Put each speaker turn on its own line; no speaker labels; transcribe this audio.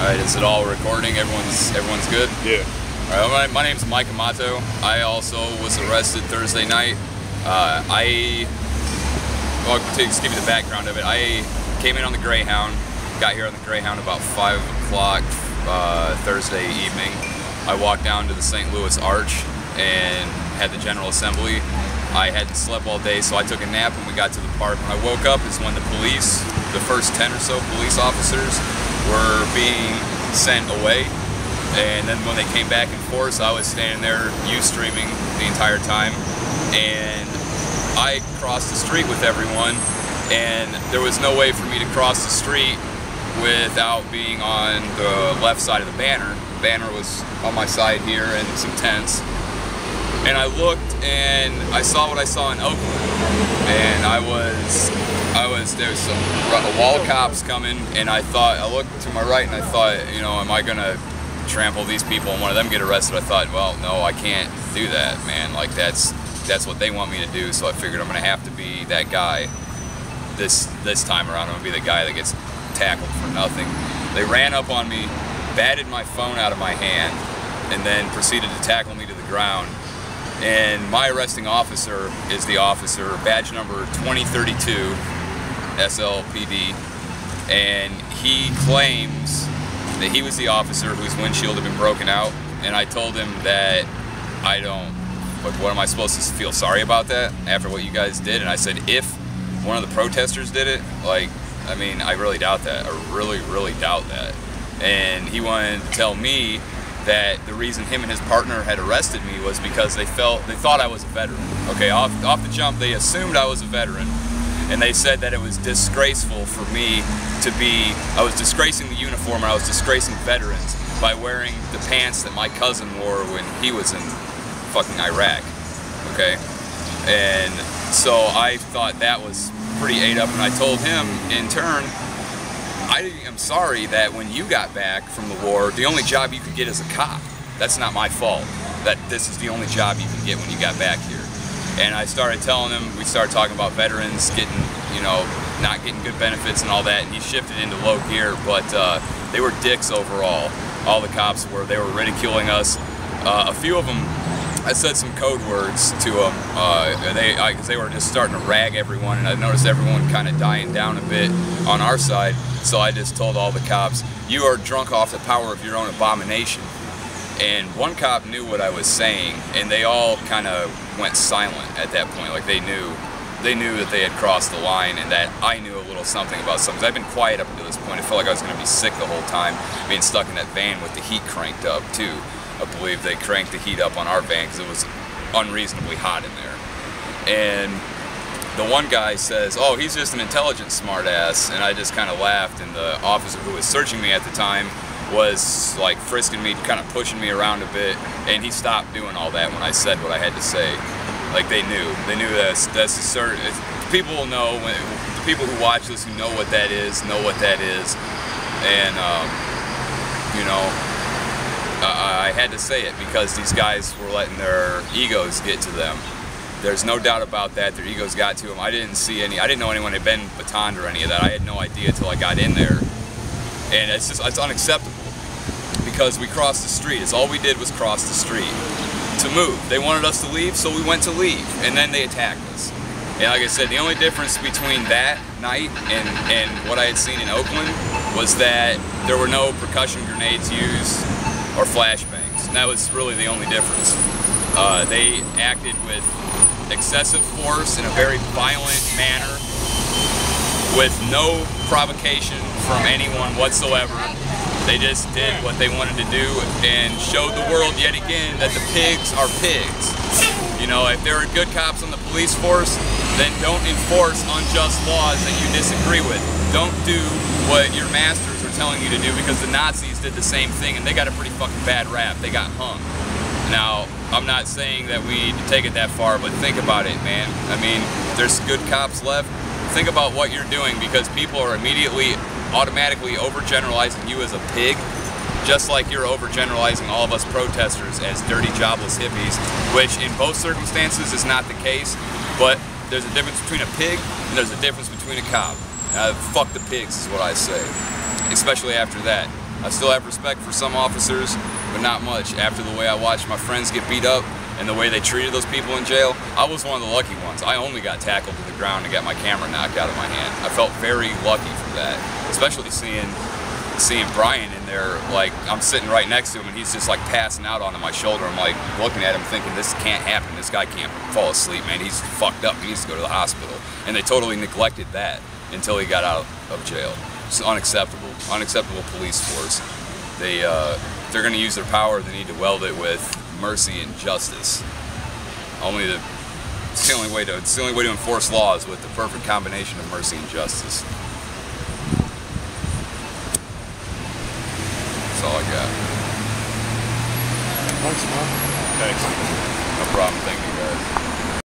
Alright, is it all recording? Everyone's good?
Yeah.
Alright, my name's Mike Amato. I also was arrested Thursday night. Well, to just give you the background of it, I came in on the Greyhound, got here on the Greyhound about 5 o'clock Thursday evening. I walked down to the St. Louis Arch and had the General Assembly. I hadn't slept all day, so I took a nap when we got to the park. When I woke up is when the police, the first 10 or so police officers, were being sent away. And then when they came back in force, I was standing there Ustreaming the entire time. And I crossed the street with everyone, and there was no way for me to cross the street without being on the left side of the banner. The banner was on my side here and some tents. And I looked and I saw what I saw in Oakland. And there was some wall of cops coming, and I looked to my right and I thought, you know, am I gonna trample these people and one of them get arrested? I thought, well, no, I can't do that, man. Like that's what they want me to do, so I figured I'm gonna have to be that guy this time around. I'm gonna be the guy that gets tackled for nothing. They ran up on me, batted my phone out of my hand, and then proceeded to tackle me to the ground. And my arresting officer is the officer, badge number 2032, SLPD, and he claims that he was the officer whose windshield had been broken out, and I told him that I don't, but what am I supposed to feel sorry about that after what you guys did? And I said, if one of the protesters did it, like, I mean, I really doubt that. I really, really doubt that. And he wanted to tell me that the reason him and his partner had arrested me was because they thought I was a veteran. Okay, off the jump, they assumed I was a veteran, and they said that it was disgraceful for me to be, I was disgracing the uniform and I was disgracing veterans by wearing the pants that my cousin wore when he was in fucking Iraq, okay? And so I thought that was pretty ate up, and I told him in turn, I am sorry that when you got back from the war, the only job you could get is a cop. That's not my fault. That this is the only job you can get when you got back here. And I started telling him, we started talking about veterans getting, you know, not getting good benefits and all that, and he shifted into low gear, but they were dicks overall. All the cops were, they were ridiculing us. A few of them, I said some code words to them, because they were just starting to rag everyone, and I noticed everyone kind of dying down a bit on our side, so I just told all the cops, you are drunk off the power of your own abomination. And one cop knew what I was saying, and they all kind of went silent at that point, like they knew that they had crossed the line, and that I knew a little something about something. 'Cause I've been quiet up until this point. I felt like I was going to be sick the whole time, being stuck in that van with the heat cranked up too. I believe they cranked the heat up on our van because it was unreasonably hot in there. And the one guy says, oh, he's just an intelligent smartass, and I just kind of laughed, and the officer who was searching me at the time was like frisking me, kind of pushing me around a bit, and he stopped doing all that when I said what I had to say. Like they knew that's a certain, people will know, when the people who watch this who know what that is, and you know, I had to say it because these guys were letting their egos get to them. There's no doubt about that. Their egos got to them. I didn't know anyone had been batoned or any of that. I had no idea until I got in there. And it's unacceptable because we crossed the street. It's all we did was cross the street to move. They wanted us to leave, so we went to leave. And then they attacked us. And like I said, the only difference between that night and what I had seen in Oakland was that there were no percussion grenades used or flashbangs. And that was really the only difference. They acted with excessive force in a very violent manner with no provocation from anyone whatsoever. They just did what they wanted to do and showed the world yet again that the pigs are pigs. You know, if there are good cops on the police force, then don't enforce unjust laws that you disagree with. Don't do what your masters are telling you to do, because the Nazis did the same thing and they got a pretty fucking bad rap. They got hung. Now, I'm not saying that we need to take it that far, but think about it, man. I mean, there's good cops left. Think about what you're doing, because people are immediately, automatically overgeneralizing you as a pig, just like you're overgeneralizing all of us protesters as dirty, jobless hippies, which in both circumstances is not the case, but there's a difference between a pig and there's a difference between a cop. Fuck the pigs is what I say, especially after that. I still have respect for some officers, but not much. After the way I watched my friends get beat up and the way they treated those people in jail, I was one of the lucky ones. I only got tackled to the ground and got my camera knocked out of my hand. I felt very lucky for that, especially seeing Brian in there. Like, I'm sitting right next to him and he's just like passing out onto my shoulder. I'm like looking at him thinking, this can't happen. This guy can't fall asleep, man. He's fucked up. He needs to go to the hospital. And they totally neglected that until he got out of jail. It's unacceptable. Unacceptable police force. If they're going to use their power, they need to weld it with mercy and justice. It's the only way to enforce laws, with the perfect combination of mercy and justice. That's all I got.
Thanks, man.
Thanks. No problem. Thank you, guys.